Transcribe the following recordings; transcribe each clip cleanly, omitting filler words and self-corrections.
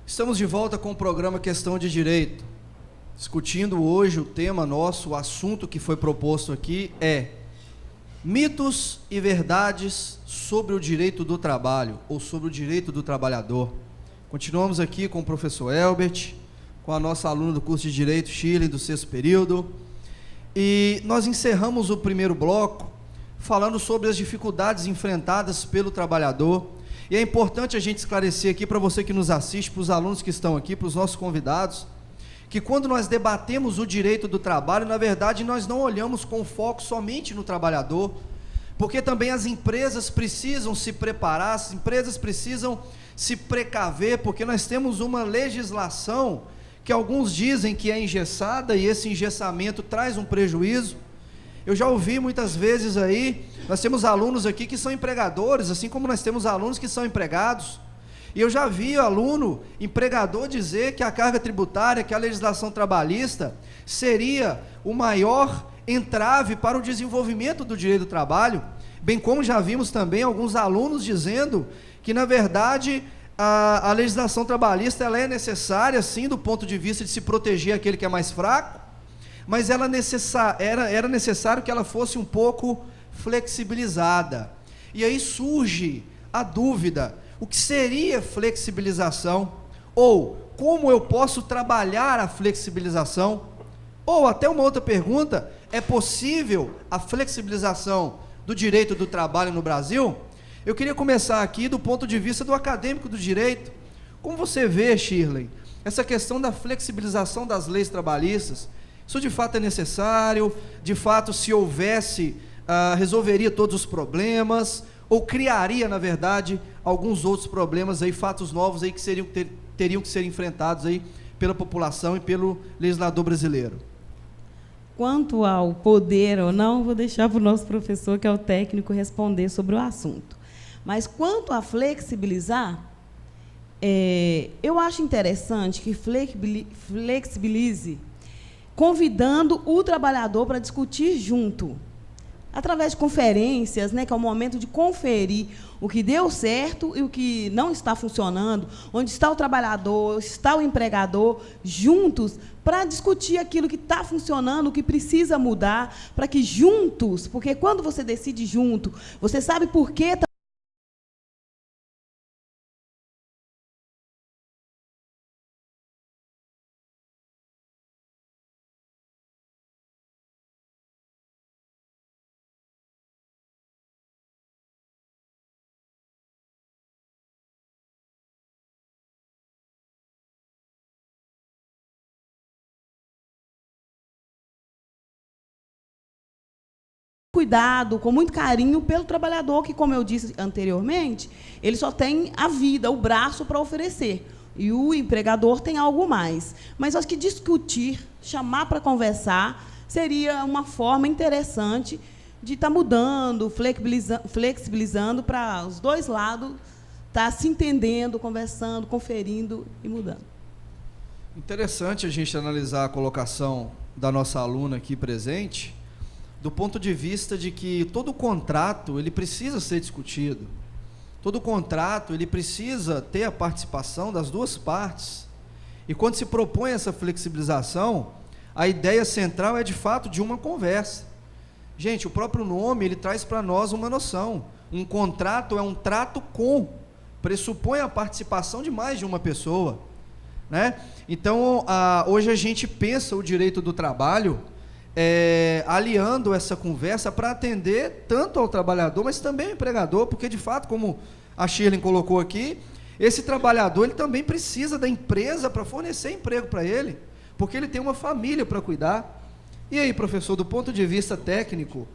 Estamos de volta com o programa Questão de Direito. Discutindo hoje o tema nosso, o assunto que foi proposto aqui é mitos e verdades sobre o direito do trabalho, ou sobre o direito do trabalhador. Continuamos aqui com o professor Elbert, com a nossa aluna do curso de Direito, Shirley, do 6º período, e nós encerramos o primeiro bloco falando sobre as dificuldades enfrentadas pelo trabalhador. E é importante a gente esclarecer aqui para você que nos assiste, para os alunos que estão aqui, para os nossos convidados, que quando nós debatemos o direito do trabalho, na verdade nós não olhamos com foco somente no trabalhador, porque também as empresas precisam se preparar, as empresas precisam se precaver, porque nós temos uma legislação que alguns dizem que é engessada, e esse engessamento traz um prejuízo. Eu já ouvi muitas vezes aí, nós temos alunos aqui que são empregadores, assim como nós temos alunos que são empregados, e eu já vi aluno, empregador, dizer que a carga tributária, que a legislação trabalhista seria o maior entrave para o desenvolvimento do direito do trabalho, bem como já vimos também alguns alunos dizendo que, na verdade, a legislação trabalhista ela é necessária, sim, do ponto de vista de se proteger aquele que é mais fraco, mas era necessário que ela fosse um pouco flexibilizada. E aí surge a dúvida: o que seria flexibilização? Ou como eu posso trabalhar a flexibilização? Ou até uma outra pergunta: é possível a flexibilização do direito do trabalho no Brasil? Eu queria começar aqui do ponto de vista do acadêmico do direito. Como você vê, Shirley, essa questão da flexibilização das leis trabalhistas? Isso de fato é necessário? De fato, se houvesse, resolveria todos os problemas? Ou criaria, na verdade, alguns outros problemas, aí, fatos novos aí, que teriam que ser enfrentados aí pela população e pelo legislador brasileiro? Quanto ao poder ou não, vou deixar para o nosso professor, que é o técnico, responder sobre o assunto. Mas quanto a flexibilizar, eu acho interessante que flexibilize convidando o trabalhador para discutir junto, através de conferências, né, que é o momento de conferir o que deu certo e o que não está funcionando, onde está o trabalhador, está o empregador, juntos, para discutir aquilo que está funcionando, o que precisa mudar, para que juntos, porque quando você decide junto, você sabe por que cuidado, com muito carinho pelo trabalhador, que, como eu disse anteriormente, ele só tem a vida, o braço para oferecer, e o empregador tem algo mais. Mas acho que discutir, chamar para conversar, seria uma forma interessante de estar mudando, flexibilizando para os dois lados, estar se entendendo, conversando, conferindo e mudando. Interessante a gente analisar a colocação da nossa aluna aqui presente, do ponto de vista de que todo contrato ele precisa ser discutido, todo contrato ele precisa ter a participação das duas partes, e quando se propõe essa flexibilização, a ideia central é de fato de uma conversa. Gente, o próprio nome ele traz para nós uma noção, um contrato é um trato com, pressupõe a participação de mais de uma pessoa, né? Então, hoje a gente pensa o direito do trabalho aliando essa conversa para atender tanto ao trabalhador, mas também ao empregador, porque de fato, como a Shirley colocou aqui, esse trabalhador ele também precisa da empresa para fornecer emprego para ele, porque ele tem uma família para cuidar. E aí, professor, do ponto de vista técnico,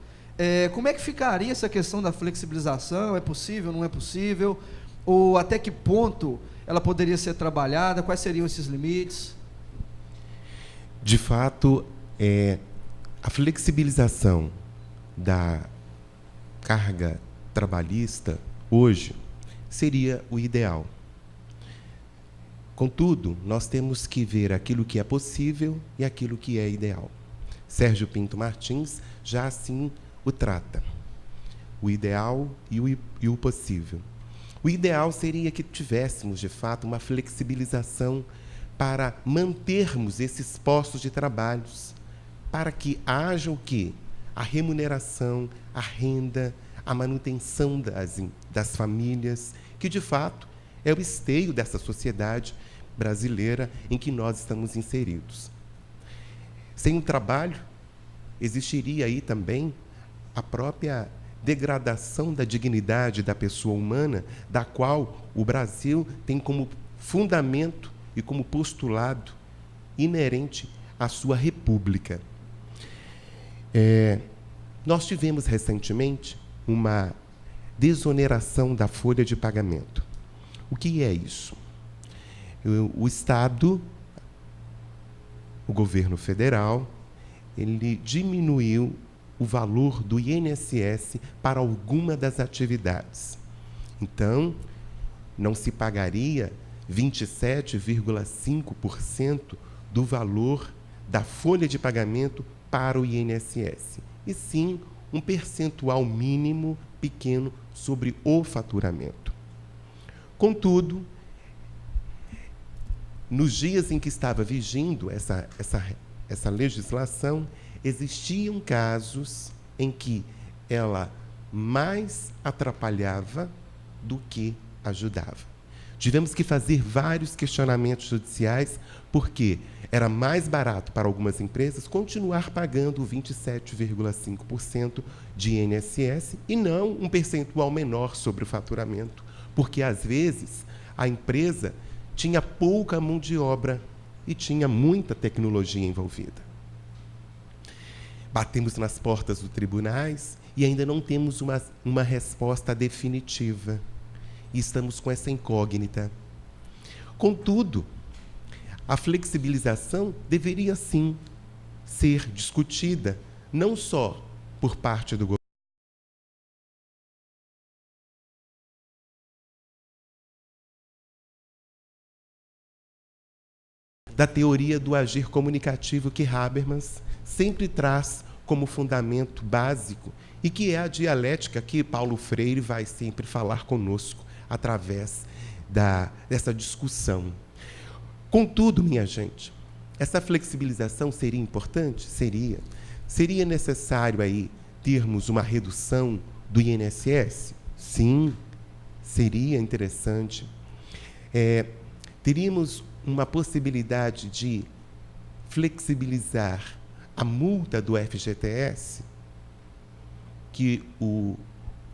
como é que ficaria essa questão da flexibilização? É possível, não é possível? Ou até que ponto ela poderia ser trabalhada? Quais seriam esses limites? De fato, a flexibilização da carga trabalhista hoje seria o ideal. Contudo, nós temos que ver aquilo que é possível e aquilo que é ideal. Sérgio Pinto Martins já assim o trata, o ideal e o possível. O ideal seria que tivéssemos, de fato, uma flexibilização para mantermos esses postos de trabalho, para que haja o quê? A remuneração, a renda, a manutenção das famílias, que, de fato, é o esteio dessa sociedade brasileira em que nós estamos inseridos. Sem um trabalho, existiria aí também a própria degradação da dignidade da pessoa humana, da qual o Brasil tem como fundamento e como postulado inerente à sua república. Nós tivemos recentemente uma desoneração da folha de pagamento. O que é isso? O Estado, o governo federal, ele diminuiu o valor do INSS para alguma das atividades. Então, não se pagaria 27,5% do valor da folha de pagamento para o INSS, e sim um percentual mínimo pequeno sobre o faturamento. Contudo, nos dias em que estava vigindo essa legislação, existiam casos em que ela mais atrapalhava do que ajudava. Tivemos que fazer vários questionamentos judiciais, porque era mais barato para algumas empresas continuar pagando 27,5% de INSS e não um percentual menor sobre o faturamento, porque, às vezes, a empresa tinha pouca mão de obra e tinha muita tecnologia envolvida. Batemos nas portas dos tribunais e ainda não temos uma resposta definitiva. E estamos com essa incógnita. Contudo, a flexibilização deveria, sim, ser discutida, não só por parte do governo, da teoria do agir comunicativo que Habermas sempre traz como fundamento básico e que é a dialética que Paulo Freire vai sempre falar conosco através dessa discussão. Contudo, minha gente, essa flexibilização seria importante? Seria. Seria necessário aí termos uma redução do INSS? Sim, seria interessante. Teríamos uma possibilidade de flexibilizar a multa do FGTS, que o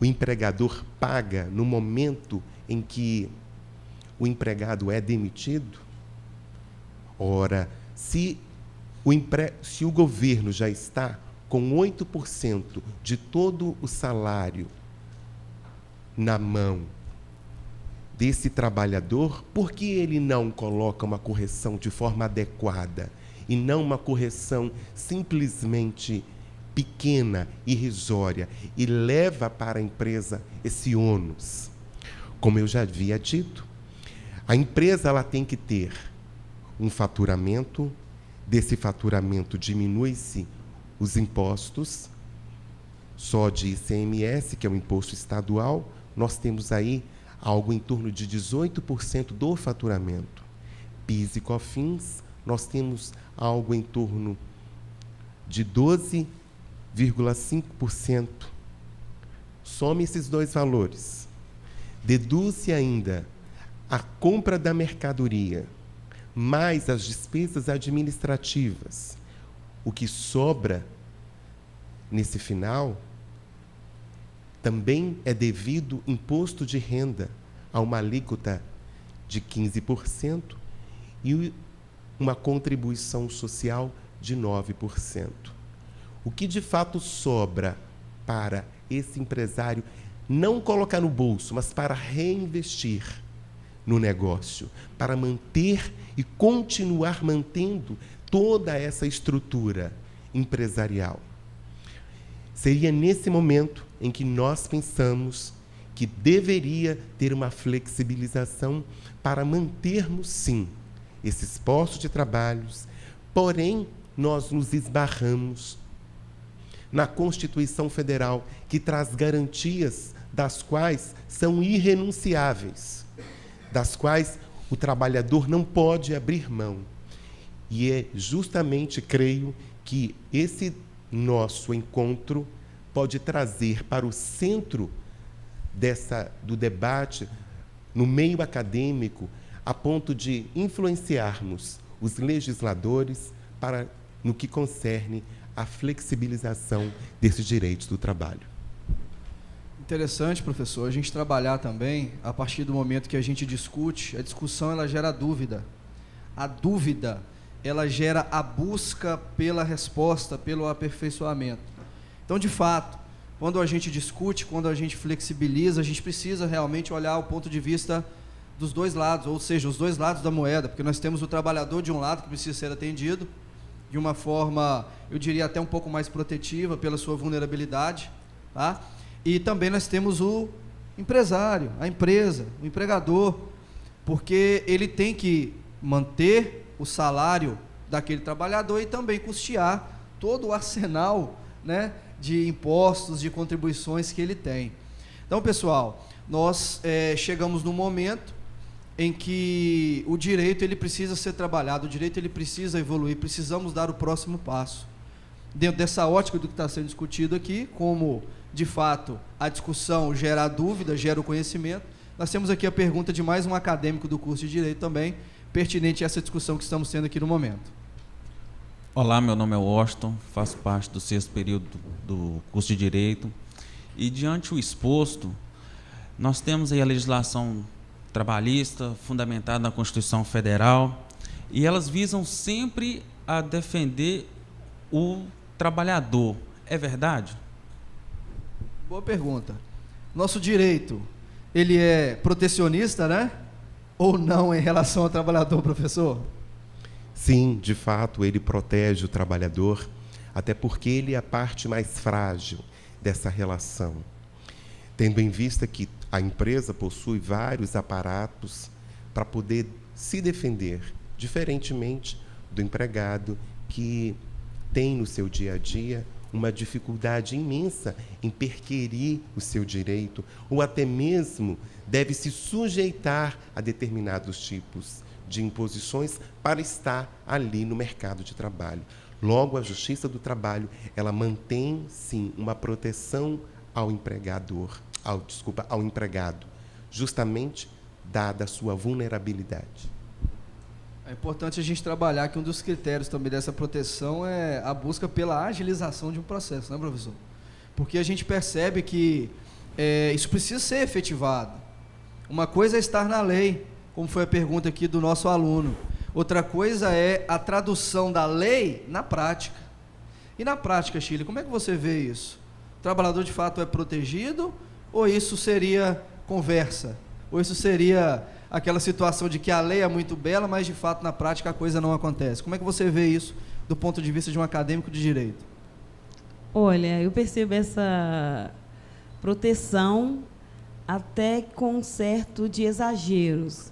empregador paga no momento em que o empregado é demitido? Ora, se o governo já está com 8% de todo o salário na mão desse trabalhador, por que ele não coloca uma correção de forma adequada e não uma correção simplesmente pequena, irrisória, e leva para a empresa esse ônus? Como eu já havia dito, a empresa ela tem que ter um faturamento, desse faturamento diminui-se os impostos, só de ICMS, que é o imposto estadual, nós temos aí algo em torno de 18% do faturamento. PIS e COFINS, nós temos algo em torno de 12,5%. Some esses dois valores. Deduz-se ainda a compra da mercadoria, mais as despesas administrativas. O que sobra nesse final também é devido imposto de renda a uma alíquota de 15% e uma contribuição social de 9%. O que de fato sobra para esse empresário não colocar no bolso, mas para reinvestir no negócio, para manter e continuar mantendo toda essa estrutura empresarial. Seria nesse momento em que nós pensamos que deveria ter uma flexibilização para mantermos, sim, esses postos de trabalho, porém, nós nos esbarramos na Constituição Federal, que traz garantias das quais são irrenunciáveis, das quais o trabalhador não pode abrir mão. E é justamente, creio, que esse nosso encontro pode trazer para o centro do debate, no meio acadêmico, a ponto de influenciarmos os legisladores no que concerne a flexibilização desses direitos do trabalho. Interessante, professor, a gente trabalhar também, a partir do momento que a gente discute, a discussão ela gera dúvida. A dúvida, ela gera a busca pela resposta, pelo aperfeiçoamento. Então, de fato, quando a gente discute, quando a gente flexibiliza, a gente precisa realmente olhar o ponto de vista dos dois lados, ou seja, os dois lados da moeda, porque nós temos o trabalhador de um lado que precisa ser atendido de uma forma, eu diria até um pouco mais protetiva pela sua vulnerabilidade, tá? E também nós temos o empresário, a empresa, o empregador, porque ele tem que manter o salário daquele trabalhador e também custear todo o arsenal, né, de impostos, de contribuições que ele tem. Então, pessoal, nós chegamos num momento em que o direito ele precisa ser trabalhado, o direito ele precisa evoluir, precisamos dar o próximo passo. Dentro dessa ótica do que está sendo discutido aqui, como, de fato, a discussão gera a dúvida, gera o conhecimento, nós temos aqui a pergunta de mais um acadêmico do curso de Direito também, pertinente a essa discussão que estamos tendo aqui no momento. Olá, meu nome é Washington, faço parte do 6º período do curso de Direito e, diante do exposto, nós temos aí a legislação trabalhista fundamentada na Constituição Federal e elas visam sempre a defender o trabalhador. É verdade? Boa pergunta. Nosso direito, ele é protecionista, né? Ou não em relação ao trabalhador, professor? Sim, de fato, ele protege o trabalhador, até porque ele é a parte mais frágil dessa relação. Tendo em vista que a empresa possui vários aparatos para poder se defender, diferentemente do empregado que tem no seu dia a dia uma dificuldade imensa em perquirir o seu direito, ou até mesmo deve se sujeitar a determinados tipos de imposições para estar ali no mercado de trabalho. Logo, a Justiça do Trabalho, ela mantém, sim, uma proteção ao empregado, justamente dada a sua vulnerabilidade. É importante a gente trabalhar que um dos critérios também dessa proteção é a busca pela agilização de um processo, né, professor? Porque a gente percebe que isso precisa ser efetivado. Uma coisa é estar na lei, como foi a pergunta aqui do nosso aluno. Outra coisa é a tradução da lei na prática. E na prática, Chile, como é que você vê isso? O trabalhador de fato é protegido ou isso seria conversa? Ou isso seria aquela situação de que a lei é muito bela, mas de fato na prática a coisa não acontece? Como é que você vê isso do ponto de vista de um acadêmico de direito? Olha, eu percebo essa proteção até com certo de exageros.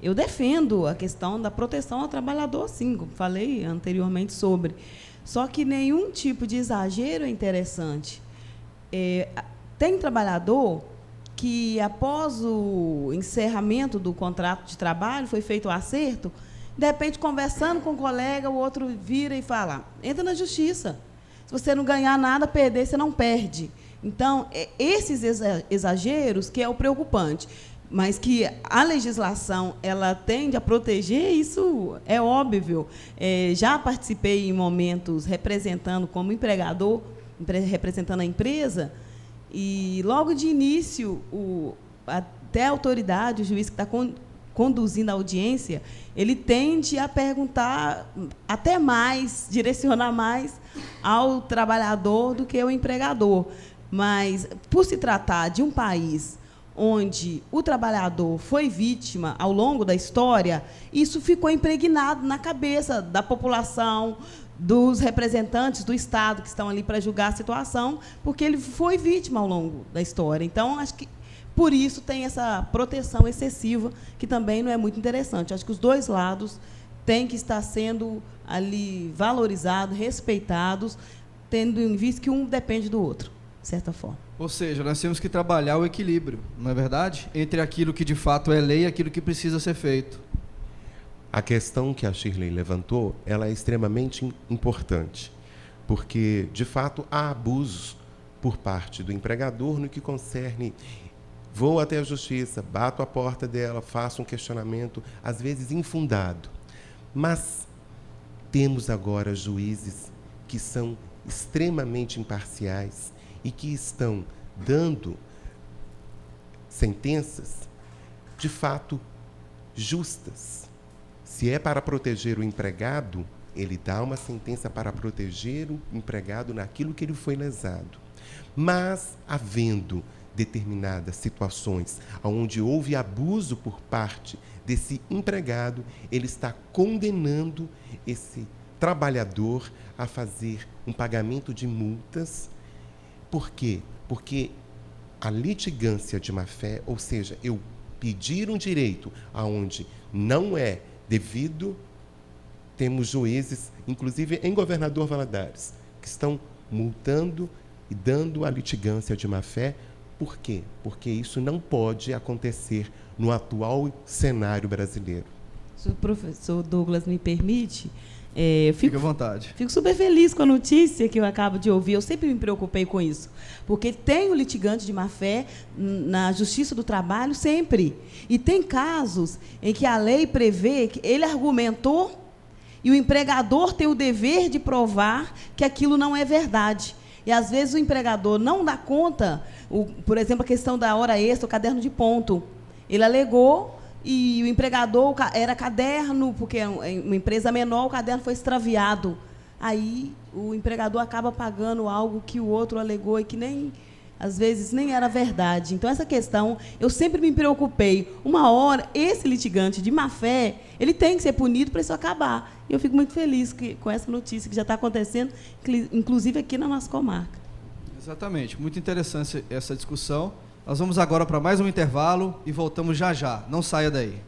Eu defendo a questão da proteção ao trabalhador, sim, como falei anteriormente sobre. Só que nenhum tipo de exagero é interessante. Tem trabalhador que, após o encerramento do contrato de trabalho, foi feito o acerto, de repente, conversando com o colega, o outro vira e fala, entra na justiça. Se você não ganhar nada, perder, você não perde. Então, esses exageros que é o preocupante. Mas que a legislação ela tende a proteger, isso é óbvio. Já participei em momentos representando como empregador, representando a empresa, e logo de início, até a autoridade, o juiz que está conduzindo a audiência, ele tende a perguntar até mais, direcionar mais ao trabalhador do que ao empregador. Mas, por se tratar de um país onde o trabalhador foi vítima ao longo da história, isso ficou impregnado na cabeça da população, dos representantes do Estado que estão ali para julgar a situação, porque ele foi vítima ao longo da história. Então, acho que por isso tem essa proteção excessiva, que também não é muito interessante. Acho que os dois lados têm que estar sendo ali valorizados, respeitados, tendo em vista que um depende do outro, de certa forma. Ou seja, nós temos que trabalhar o equilíbrio, não é verdade? Entre aquilo que de fato é lei e aquilo que precisa ser feito. A questão que a Shirley levantou, ela é extremamente importante, porque, de fato, há abusos por parte do empregador no que concerne: vou até a justiça, bato a porta dela, faço um questionamento, às vezes infundado. Mas temos agora juízes que são extremamente imparciais e que estão dando sentenças, de fato, justas. Se é para proteger o empregado, ele dá uma sentença para proteger o empregado naquilo que ele foi lesado. Mas, havendo determinadas situações onde houve abuso por parte desse empregado, ele está condenando esse trabalhador a fazer um pagamento de multas. Por quê? Porque a litigância de má-fé, ou seja, eu pedir um direito aonde não é devido, temos juízes, inclusive em Governador Valadares, que estão multando e dando a litigância de má-fé. Por quê? Porque isso não pode acontecer no atual cenário brasileiro. Se o professor Douglas me permite, Fique à vontade. Fico super feliz com a notícia que eu acabo de ouvir. Eu sempre me preocupei com isso, porque tem o litigante de má-fé na Justiça do Trabalho, sempre. E tem casos em que a lei prevê que ele argumentou e o empregador tem o dever de provar que aquilo não é verdade. E, às vezes, o empregador não dá conta, por exemplo, a questão da hora extra, o caderno de ponto. Ele alegou e o empregador era caderno, porque é uma empresa menor, o caderno foi extraviado. Aí o empregador acaba pagando algo que o outro alegou e que nem, às vezes, nem era verdade. Então, essa questão, eu sempre me preocupei. Uma hora, esse litigante de má-fé, ele tem que ser punido para isso acabar. E eu fico muito feliz com essa notícia que já está acontecendo, inclusive aqui na nossa comarca. Exatamente. Muito interessante essa discussão. Nós vamos agora para mais um intervalo e voltamos já já. Não saia daí.